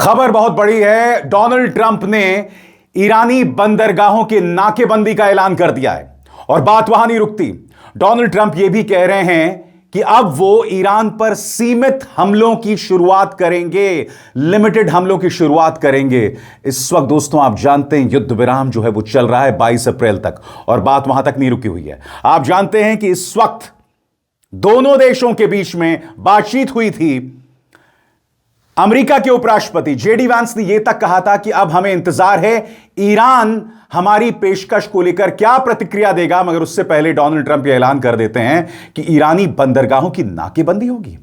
खबर बहुत बड़ी है। डोनाल्ड ट्रंप ने ईरानी बंदरगाहों की नाकेबंदी का ऐलान कर दिया है और बात वहां नहीं रुकती। डोनाल्ड ट्रंप यह भी कह रहे हैं कि अब वो ईरान पर सीमित हमलों की शुरुआत करेंगे, लिमिटेड हमलों की शुरुआत करेंगे। इस वक्त दोस्तों आप जानते हैं युद्ध विराम जो है वो चल रहा है 22 अप्रैल तक और बात वहां तक नहीं रुकी हुई है। आप जानते हैं कि इस वक्त दोनों देशों के बीच में बातचीत हुई थी। अमेरिका के उपराष्ट्रपति जेडी वांस ने यह तक कहा था कि अब हमें इंतजार है ईरान हमारी पेशकश को लेकर क्या प्रतिक्रिया देगा, मगर उससे पहले डोनाल्ड ट्रंप यह ऐलान कर देते हैं कि ईरानी बंदरगाहों की नाकेबंदी होगी।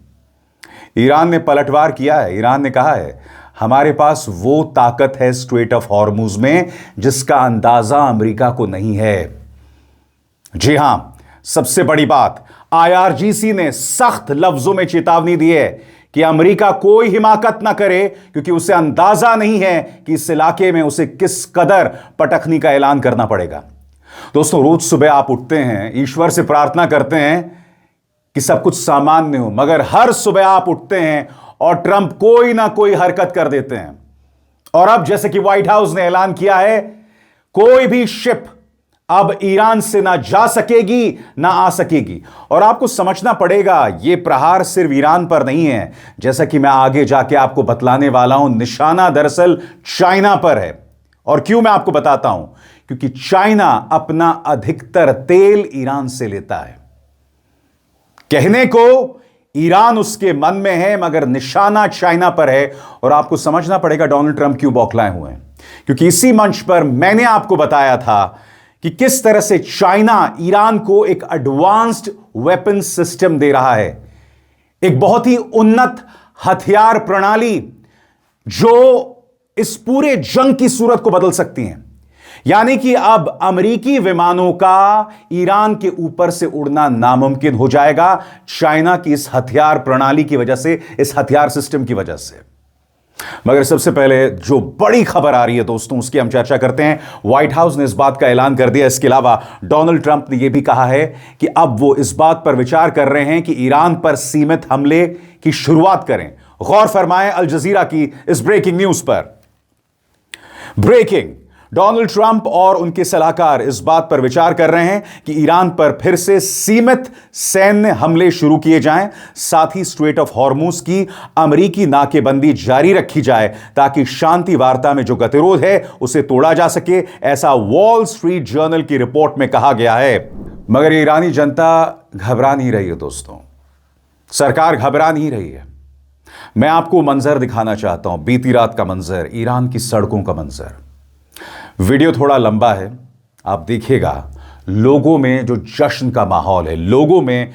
ईरान ने पलटवार किया है। ईरान ने कहा है हमारे पास वो ताकत है स्ट्रेट ऑफ हॉर्मुज में जिसका अंदाजा अमेरिका को नहीं है। जी हां, सबसे बड़ी बात, आईआरजीसी ने सख्त लफ्जों में चेतावनी दी है कि अमेरिका कोई हिमाकत ना करे, क्योंकि उसे अंदाजा नहीं है कि इस इलाके में उसे किस कदर पटखनी का ऐलान करना पड़ेगा। दोस्तों, रोज सुबह आप उठते हैं, ईश्वर से प्रार्थना करते हैं कि सब कुछ सामान्य हो, मगर हर सुबह आप उठते हैं और ट्रंप कोई ना कोई हरकत कर देते हैं। और अब जैसे कि व्हाइट हाउस ने ऐलान किया है, कोई भी शिप अब ईरान से ना जा सकेगी ना आ सकेगी। और आपको समझना पड़ेगा यह प्रहार सिर्फ ईरान पर नहीं है, जैसा कि मैं आगे जाके आपको बतलाने वाला हूं। निशाना दरअसल चाइना पर है। और क्यों, मैं आपको बताता हूं। क्योंकि चाइना अपना अधिकतर तेल ईरान से लेता है। कहने को ईरान उसके मन में है, मगर निशाना चाइना पर है। और आपको समझना पड़ेगा डोनाल्ड ट्रंप क्यों बौखलाए हुए हैं। क्योंकि इसी मंच पर मैंने आपको बताया था कि किस तरह से चाइना ईरान को एक एडवांस्ड वेपन सिस्टम दे रहा है, एक बहुत ही उन्नत हथियार प्रणाली जो इस पूरे जंग की सूरत को बदल सकती है। यानी कि अब अमेरिकी विमानों का ईरान के ऊपर से उड़ना नामुमकिन हो जाएगा, चाइना की इस हथियार प्रणाली की वजह से, इस हथियार सिस्टम की वजह से। मगर सबसे पहले जो बड़ी खबर आ रही है दोस्तों, उसकी हम चर्चा करते हैं। व्हाइट हाउस ने इस बात का ऐलान कर दिया। इसके अलावा डोनाल्ड ट्रंप ने यह भी कहा है कि अब वो इस बात पर विचार कर रहे हैं कि ईरान पर सीमित हमले की शुरुआत करें। गौर फरमाएं अल जजीरा की इस ब्रेकिंग न्यूज पर। ब्रेकिंग, डोनाल्ड ट्रंप और उनके सलाहकार इस बात पर विचार कर रहे हैं कि ईरान पर फिर से सीमित सैन्य हमले शुरू किए जाएं, साथ ही स्ट्रेट ऑफ हॉर्मुज की अमेरिकी नाकेबंदी जारी रखी जाए ताकि शांति वार्ता में जो गतिरोध है उसे तोड़ा जा सके, ऐसा वॉल स्ट्रीट जर्नल की रिपोर्ट में कहा गया है। मगर ईरानी जनता घबरा नहीं रही है दोस्तों, सरकार घबरा नहीं रही है। मैं आपको मंजर दिखाना चाहता हूं, बीती रात का मंजर, ईरान की सड़कों का मंजर। वीडियो थोड़ा लंबा है, आप देखिएगा। लोगों में जो जश्न का माहौल है, लोगों में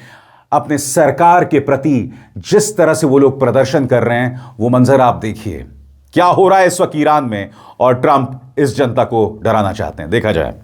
अपने सरकार के प्रति जिस तरह से वो लोग प्रदर्शन कर रहे हैं, वो मंजर आप देखिए। क्या हो रहा है इस वक्त ईरान में, और ट्रंप इस जनता को डराना चाहते हैं। देखा जाए।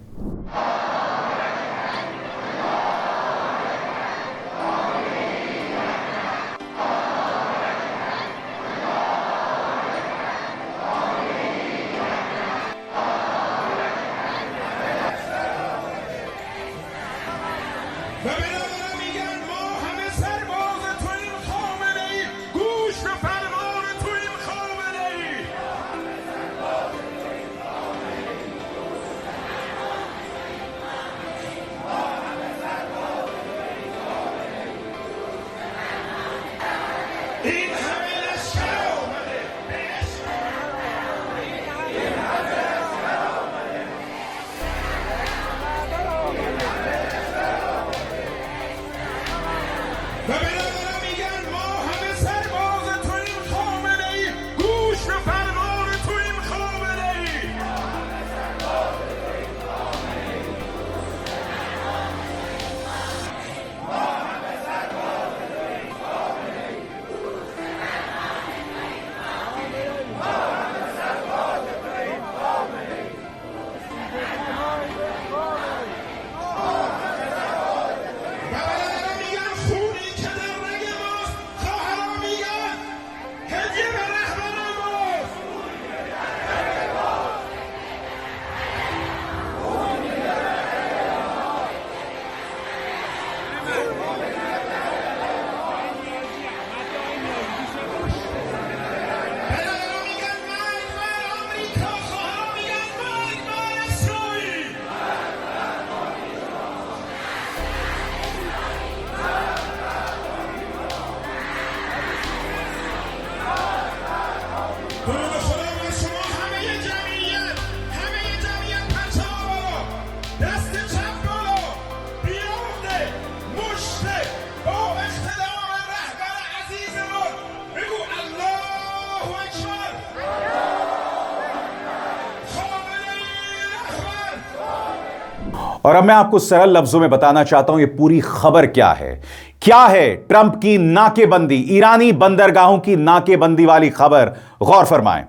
और अब मैं आपको सरल लफ्जों में बताना चाहता हूं यह पूरी खबर क्या है ट्रंप की नाकेबंदी, ईरानी बंदरगाहों की नाकेबंदी वाली खबर। गौर फरमाएं।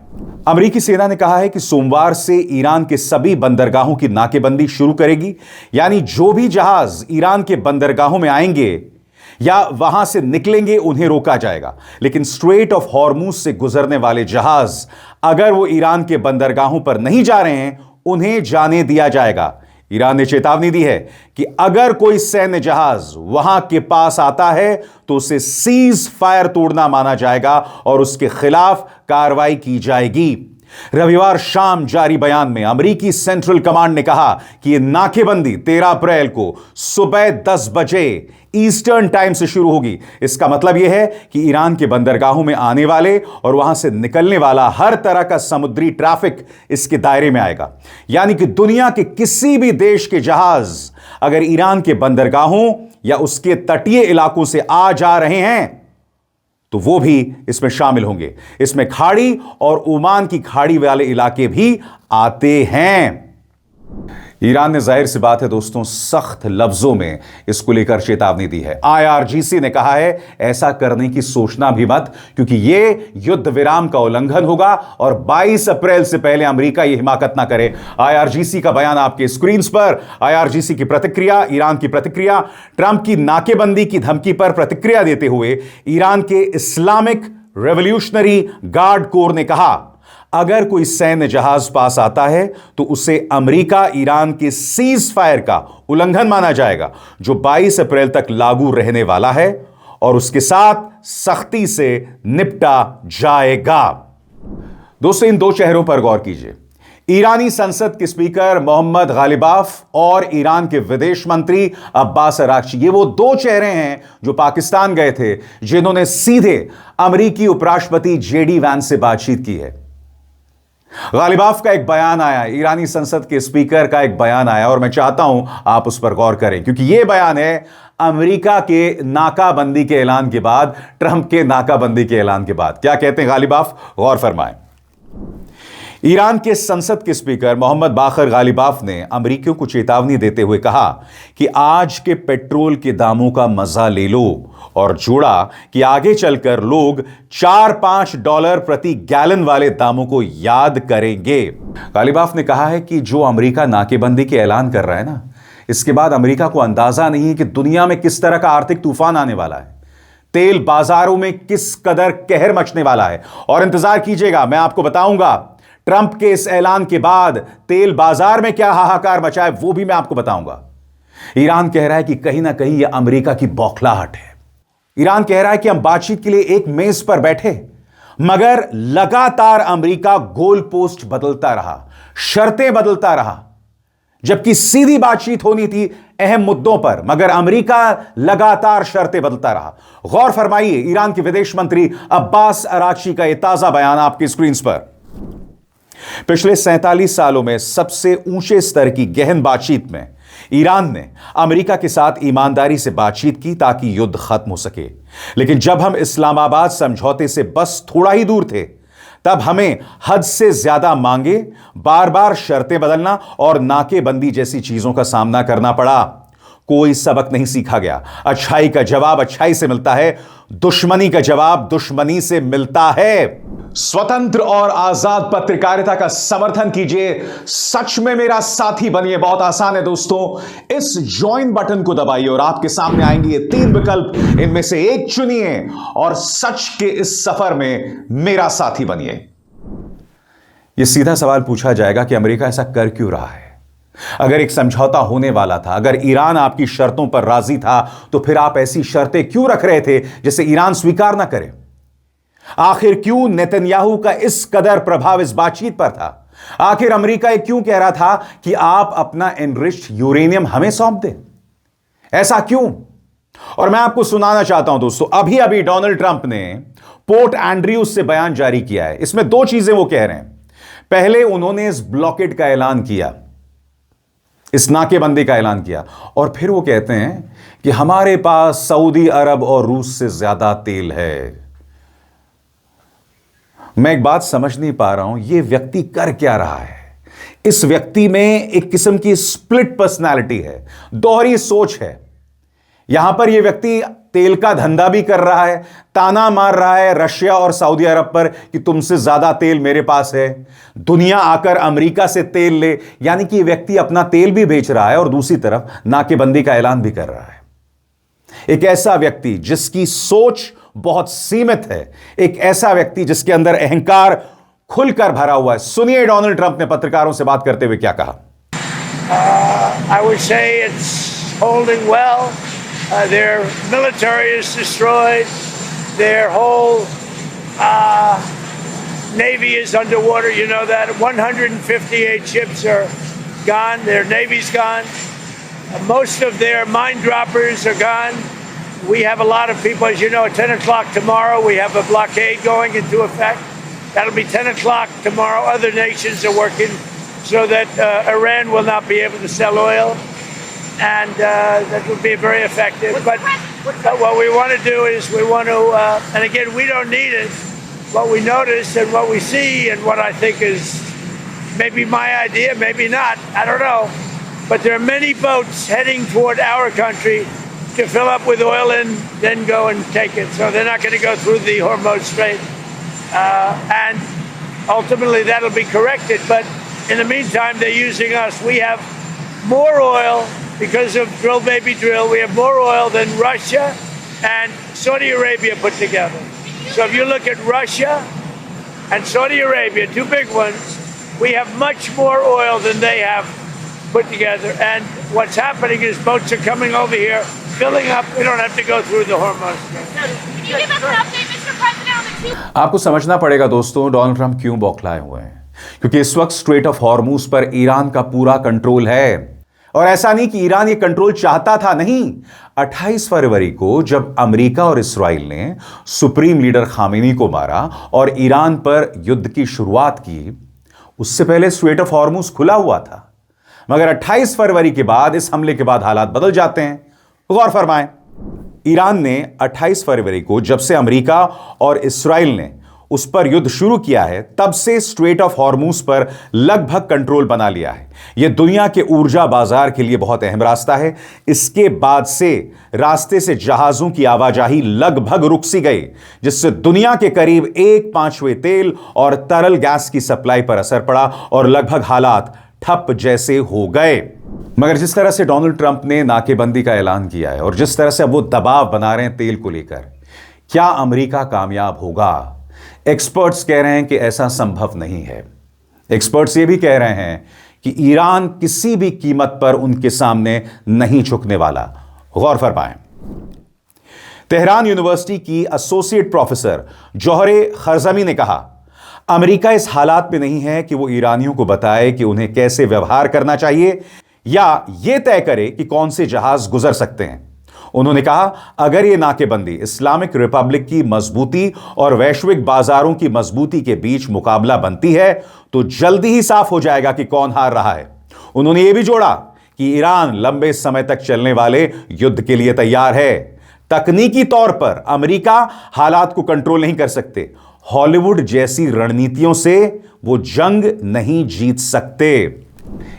अमेरिकी सेना ने कहा है कि सोमवार से ईरान के सभी बंदरगाहों की नाकेबंदी शुरू करेगी, यानी जो भी जहाज ईरान के बंदरगाहों में आएंगे या वहां से निकलेंगे उन्हें रोका जाएगा। लेकिन स्ट्रेट ऑफ हॉर्मुज से गुजरने वाले जहाज अगर वो ईरान के बंदरगाहों पर नहीं जा रहे हैं उन्हें जाने दिया जाएगा। ईरान ने चेतावनी दी है कि अगर कोई सैन्य जहाज वहां के पास आता है तो उसे सीज फायर तोड़ना माना जाएगा और उसके खिलाफ कार्रवाई की जाएगी। रविवार शाम जारी बयान में अमेरिकी सेंट्रल कमांड ने कहा कि यह नाकेबंदी 13 अप्रैल को सुबह 10 बजे ईस्टर्न टाइम से शुरू होगी। इसका मतलब यह है कि ईरान के बंदरगाहों में आने वाले और वहां से निकलने वाला हर तरह का समुद्री ट्रैफिक इसके दायरे में आएगा। यानी कि दुनिया के किसी भी देश के जहाज अगर ईरान के बंदरगाहों या उसके तटीय इलाकों से आ जा रहे हैं तो वो भी इसमें शामिल होंगे। इसमें खाड़ी और ओमान की खाड़ी वाले इलाके भी आते हैं। ईरान ने जाहिर सी बात है दोस्तों सख्त लफ्जों में इसको लेकर चेतावनी दी है। आईआरजीसी ने कहा है ऐसा करने की सोचना भी मत, क्योंकि यह युद्ध विराम का उल्लंघन होगा और 22 अप्रैल से पहले अमेरिका यह हिमाकत ना करे। आईआरजीसी का बयान आपके स्क्रीन पर। आईआरजीसी की प्रतिक्रिया, ईरान की प्रतिक्रिया। ट्रंप की नाकेबंदी की धमकी पर प्रतिक्रिया देते हुए ईरान के इस्लामिक रेवोल्यूशनरी गार्ड कोर ने कहा अगर कोई सैन्य जहाज पास आता है तो उसे अमेरिका ईरान के सीज फायर का उल्लंघन माना जाएगा जो 22 अप्रैल तक लागू रहने वाला है और उसके साथ सख्ती से निपटा जाएगा। दोस्तों इन दो चेहरों पर गौर कीजिए। ईरानी संसद के स्पीकर मोहम्मद गालिबाफ और ईरान के विदेश मंत्री अब्बास अरागची, ये वो दो चेहरे हैं जो पाकिस्तान गए थे, जिन्होंने सीधे अमेरिकी उपराष्ट्रपति जेडी वैंस से बातचीत की है। गालिबाफ का एक बयान आया, ईरानी संसद के स्पीकर का एक बयान आया और मैं चाहता हूं आप उस पर गौर करें, क्योंकि यह बयान है अमेरिका के नाकाबंदी के ऐलान के बाद, ट्रंप के नाकाबंदी के ऐलान के बाद। क्या कहते हैं गालिबाफ, गौर फरमाएं। ईरान के संसद के स्पीकर मोहम्मद बाखर गालिबाफ ने अमेरिकियों को चेतावनी देते हुए कहा कि आज के पेट्रोल के दामों का मजा ले लो और जोड़ा कि आगे चलकर लोग $4-5 प्रति गैलन वाले दामों को याद करेंगे। गालिबाफ ने कहा है कि जो अमेरिका नाकेबंदी के ऐलान कर रहा है ना, इसके बाद अमेरिका को अंदाजा नहीं है कि दुनिया में किस तरह का आर्थिक तूफान आने वाला है, तेल बाजारों में किस कदर कहर मचने वाला है। और इंतजार कीजिएगा, मैं आपको बताऊंगा ट्रंप के इस ऐलान के बाद तेल बाजार में क्या हाहाकार मचा है, वो भी मैं आपको बताऊंगा। ईरान कह रहा है कि कहीं ना कहीं यह अमेरिका की बौखलाहट है। ईरान कह रहा है कि हम बातचीत के लिए एक मेज पर बैठे, मगर लगातार अमेरिका गोल पोस्ट बदलता रहा, शर्तें बदलता रहा, जबकि सीधी बातचीत होनी थी अहम मुद्दों पर, मगर अमेरिका लगातार शर्तें बदलता रहा। गौर फरमाइए ईरान के विदेश मंत्री अब्बास अरागची का यह ताजा बयान आपकी स्क्रीन पर। पिछले 47 सालों में सबसे ऊंचे स्तर की गहन बातचीत में ईरान ने अमेरिका के साथ ईमानदारी से बातचीत की ताकि युद्ध खत्म हो सके। लेकिन जब हम इस्लामाबाद समझौते से बस थोड़ा ही दूर थे, तब हमें हद से ज्यादा मांगे, बार बार शर्तें बदलना और नाकेबंदी जैसी चीजों का सामना करना पड़ा। कोई सबक नहीं सीखा गया। अच्छाई का जवाब अच्छाई से मिलता है, दुश्मनी का जवाब दुश्मनी से मिलता है। स्वतंत्र और आजाद पत्रकारिता का समर्थन कीजिए, सच में मेरा साथी बनिए। बहुत आसान है दोस्तों, इस ज्वाइन बटन को दबाइए और आपके सामने आएंगे ये 3 विकल्प, इनमें से एक चुनिए और सच के इस सफर में मेरा साथी बनिए। यह सीधा सवाल पूछा जाएगा कि अमेरिका ऐसा कर क्यों रहा है? अगर एक समझौता होने वाला था, अगर ईरान आपकी शर्तों पर राजी था, तो फिर आप ऐसी शर्तें क्यों रख रहे थे जिसे ईरान स्वीकार ना करे? आखिर क्यों नेतन्याहू का इस कदर प्रभाव इस बातचीत पर था? आखिर अमेरिका क्यों कह रहा था कि आप अपना एनरिच्ड यूरेनियम हमें सौंप दें? ऐसा क्यों? और मैं आपको सुनाना चाहता हूं दोस्तों, अभी अभी डोनाल्ड ट्रंप ने पोर्ट एंड्रयूज से बयान जारी किया है। इसमें 2 चीजें वो कह रहे हैं। पहले उन्होंने इस ब्लॉकेड का ऐलान किया, इस नाकेबंदी का ऐलान किया, और फिर वो कहते हैं कि हमारे पास सऊदी अरब और रूस से ज्यादा तेल है। मैं एक बात समझ नहीं पा रहा हूं, यह व्यक्ति कर क्या रहा है। इस व्यक्ति में एक किस्म की स्प्लिट पर्सनालिटी है, दोहरी सोच है। यहां पर यह व्यक्ति तेल का धंधा भी कर रहा है, ताना मार रहा है रशिया और सऊदी अरब पर कि तुमसे ज्यादा तेल मेरे पास है, दुनिया आकर अमेरिका से तेल ले। यानी कि यह व्यक्ति अपना तेल भी बेच रहा है और दूसरी तरफ नाकेबंदी का ऐलान भी कर रहा है। एक ऐसा व्यक्ति जिसकी सोच बहुत सीमित है, एक ऐसा व्यक्ति जिसके अंदर अहंकार खुलकर भरा हुआ है। सुनिए डोनाल्ड ट्रंप ने पत्रकारों से बात करते हुए क्या कहा। I would say it's holding well. Their military is destroyed. Their whole navy is underwater. You know that 158 ships are gone. Their navy's gone. Most of their mine droppers are gone. We have a lot of people, as you know, at 10 o'clock tomorrow, we have a blockade going into effect. That'll be 10 o'clock tomorrow. Other nations are working so that Iran will not be able to sell oil. And that will be very effective. But what we want to do is we want to, and again, we don't need it. What we notice and what we see and what I think is maybe my idea, maybe not, I don't know. But there are many boats heading toward our country to fill up with oil and then go and take it. So they're not going to go through the Hormuz Strait. And ultimately that'll be corrected. But in the meantime, they're using us. We have more oil because of drill baby drill. We have more oil than Russia and Saudi Arabia put together. So if you look at Russia and Saudi Arabia, two big ones, we have much more oil than they have put together. And what's happening is boats are coming over here, filling up. We don't have to go through the Hormuz. Can you give us an update, Mr. President, on the two? आपको समझना पड़ेगा दोस्तों, Donald Trump क्यों बौखलाए हुए हैं। क्योंकि इस वक्त स्ट्रेट ऑफ हॉर्मूज पर ईरान का पूरा कंट्रोल है। और ऐसा नहीं कि ईरान ये कंट्रोल चाहता था, नहीं। 28 फरवरी को जब अमेरिका और इस्राइल ने सुप्रीम लीडर खामेनी को मारा और ईरान पर युद्ध की शुरुआत की, उससे पहले स्ट्रेट ऑफ हॉर्मूज खुला हुआ था। मगर 28 फरवरी के बाद, इस हमले के बाद हालात बदल जाते हैं। गौर फरमाएं, ईरान ने 28 फरवरी को जब से अमेरिका और इस्राइल ने उस पर युद्ध शुरू किया है, तब से स्ट्रेट ऑफ हॉर्मूज पर लगभग कंट्रोल बना लिया है। यह दुनिया के ऊर्जा बाजार के लिए बहुत अहम रास्ता है। इसके बाद से रास्ते से जहाजों की आवाजाही लगभग रुक सी गई, जिससे दुनिया के करीब 1/5 तेल और तरल गैस की सप्लाई पर असर पड़ा और लगभग हालात ठप जैसे हो गए। मगर जिस तरह से डोनाल्ड ट्रंप ने नाकेबंदी का ऐलान किया है और जिस तरह से अब वो दबाव बना रहे हैं तेल को लेकर, क्या अमेरिका कामयाब होगा? एक्सपर्ट्स कह रहे हैं कि ऐसा संभव नहीं है। एक्सपर्ट्स ये भी कह रहे हैं कि ईरान किसी भी कीमत पर उनके सामने नहीं झुकने वाला। गौर फरमाएं, तेहरान यूनिवर्सिटी की एसोसिएट प्रोफेसर जौहरे खरजमी ने कहा, अमेरिका इस हालात में नहीं है कि वो ईरानियों को बताए कि उन्हें कैसे व्यवहार करना चाहिए या यह तय करे कि कौन से जहाज गुजर सकते हैं। उन्होंने कहा, अगर यह नाकेबंदी इस्लामिक रिपब्लिक की मजबूती और वैश्विक बाजारों की मजबूती के बीच मुकाबला बनती है तो जल्दी ही साफ हो जाएगा कि कौन हार रहा है। उन्होंने यह भी जोड़ा कि ईरान लंबे समय तक चलने वाले युद्ध के लिए तैयार है। तकनीकी तौर पर अमेरिका हालात को कंट्रोल नहीं कर सकते। हॉलीवुड जैसी रणनीतियों से वो जंग नहीं जीत सकते।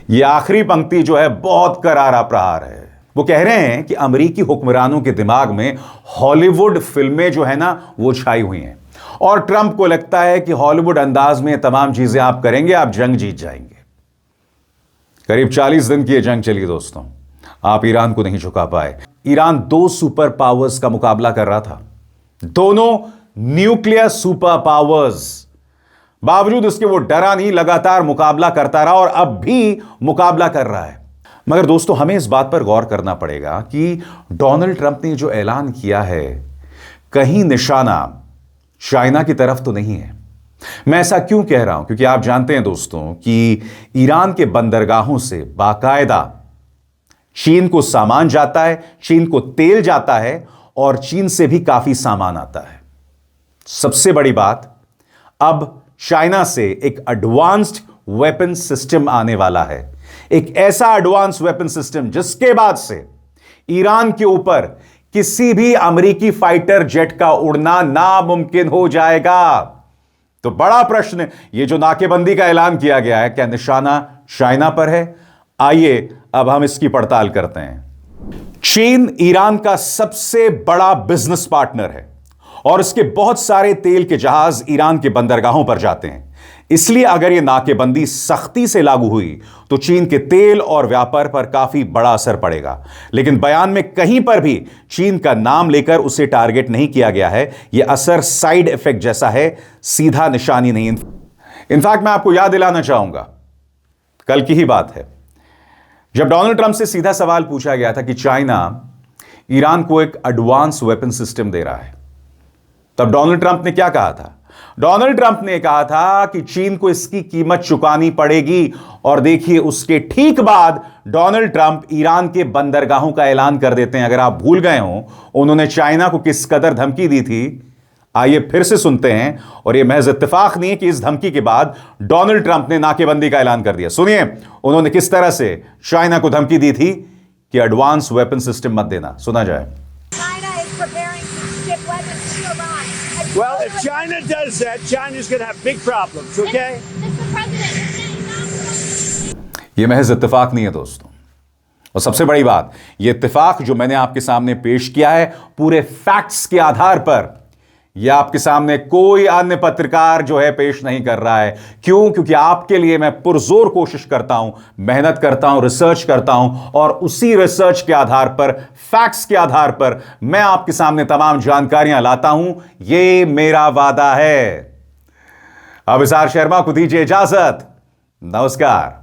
यह आखिरी पंक्ति जो है बहुत करारा प्रहार है। वो कह रहे हैं कि अमेरिकी हुक्मरानों के दिमाग में हॉलीवुड फिल्में जो है ना वो छाई हुई हैं और ट्रंप को लगता है कि हॉलीवुड अंदाज में तमाम चीजें आप करेंगे, आप जंग जीत जाएंगे। करीब 40 दिन की यह जंग चली दोस्तों, आप ईरान को नहीं झुका पाए। ईरान 2 सुपर पावर्स का मुकाबला कर रहा था, दोनों न्यूक्लियर सुपर पावर्स। बावजूद उसके वो डरा नहीं, लगातार मुकाबला करता रहा और अब भी मुकाबला कर रहा है। मगर दोस्तों, हमें इस बात पर गौर करना पड़ेगा कि डोनाल्ड ट्रंप ने जो ऐलान किया है, कहीं निशाना चाइना की तरफ तो नहीं है। मैं ऐसा क्यों कह रहा हूं? क्योंकि आप जानते हैं दोस्तों कि ईरान के बंदरगाहों से बाकायदा चीन को सामान जाता है, चीन को तेल जाता है और चीन से भी काफी सामान आता है। सबसे बड़ी बात, अब चाइना से एक एडवांस्ड वेपन सिस्टम आने वाला है, एक ऐसा एडवांस वेपन सिस्टम जिसके बाद से ईरान के ऊपर किसी भी अमेरिकी फाइटर जेट का उड़ना नामुमकिन हो जाएगा। तो बड़ा प्रश्न, ये जो नाकेबंदी का ऐलान किया गया है, क्या निशाना चाइना पर है? आइए अब हम इसकी पड़ताल करते हैं। चीन ईरान का सबसे बड़ा बिजनेस पार्टनर है और इसके बहुत सारे तेल के जहाज ईरान के बंदरगाहों पर जाते हैं। इसलिए अगर यह नाकेबंदी सख्ती से लागू हुई तो चीन के तेल और व्यापार पर काफी बड़ा असर पड़ेगा। लेकिन बयान में कहीं पर भी चीन का नाम लेकर उसे टारगेट नहीं किया गया है। यह असर साइड इफेक्ट जैसा है, सीधा निशानी नहीं। इनफैक्ट मैं आपको याद दिलाना चाहूंगा, कल की ही बात है जब डोनाल्ड ट्रंप से सीधा सवाल पूछा गया था कि चाइना ईरान को एक एडवांस वेपन सिस्टम दे रहा है, तब डोनाल्ड ट्रंप ने क्या कहा था? डोनाल्ड ट्रंप ने कहा था कि चीन को इसकी कीमत चुकानी पड़ेगी। और देखिए, उसके ठीक बाद डोनाल्ड ट्रंप ईरान के बंदरगाहों का ऐलान कर देते हैं। अगर आप भूल गए हो उन्होंने चाइना को किस कदर धमकी दी थी, आइए फिर से सुनते हैं। और यह महज इत्तेफाक नहीं है कि इस धमकी के बाद डोनाल्ड ट्रंप ने नाकेबंदी का ऐलान कर दिया। सुनिए उन्होंने किस तरह से चाइना को धमकी दी थी कि एडवांस वेपन सिस्टम मत देना। सुना जाए। China is preparing to ship weapons to Iran. Well, if China does that, China's going to have big problems, okay? Mr. President, यह महज इत्तेफाक नहीं है दोस्तों। और सबसे बड़ी बात, यह इत्तेफाक जो मैंने आपके सामने पेश किया है पूरे फैक्ट्स के आधार पर, यह आपके सामने कोई अन्य पत्रकार जो है पेश नहीं कर रहा है। क्यों? क्योंकि आपके लिए मैं पुरजोर कोशिश करता हूं, मेहनत करता हूं, रिसर्च करता हूं और उसी रिसर्च के आधार पर, फैक्ट्स के आधार पर मैं आपके सामने तमाम जानकारियां लाता हूं। यह मेरा वादा है। अब इज़हार शर्मा को दीजिए इजाजत। नमस्कार।